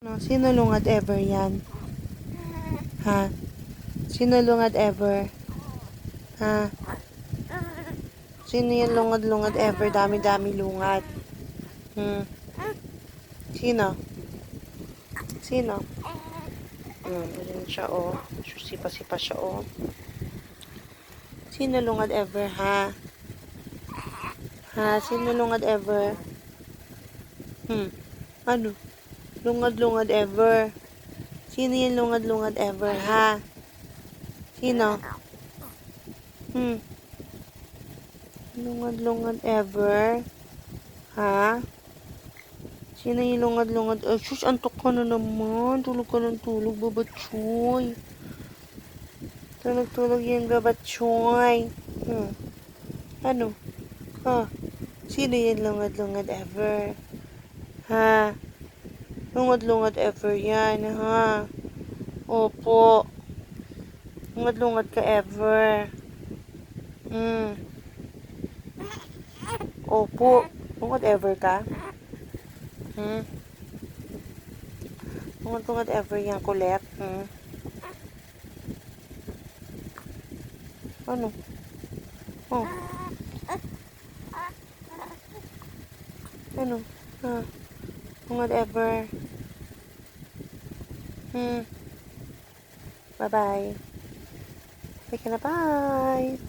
Oh, sino lungad ever yan? Ha? Sino lungad ever? Ha? Sino yan lungad-lungad ever? Dami-dami lungad. Sino? Sino? Ayan siya, oh. Sipa-sipa siya, oh. Sino lungad ever, ha? Ha? Sino lungad ever? Ano? Lungad-lungad ever. Sino yung lungad-lungad ever, ha? Sino? Lungad-lungad ever? Ha? Sino yung lungad-lungad? Ay, sus, antok ka na naman. Tulog ka ng tulog, babatsoy. Tulog-tulog yung babatsoy. Ano? Ha? Sino yung lungad-lungad ever? Ha? Lungad-lungad ever yan, ha? Opo. Lungad-lungad ka ever. Opo. Lungad ever ka? Lungad-lungad ever yan, kulit. Ano? Oh. Ano? Ha? Lungad ever. Bye-bye. Sige na, bye.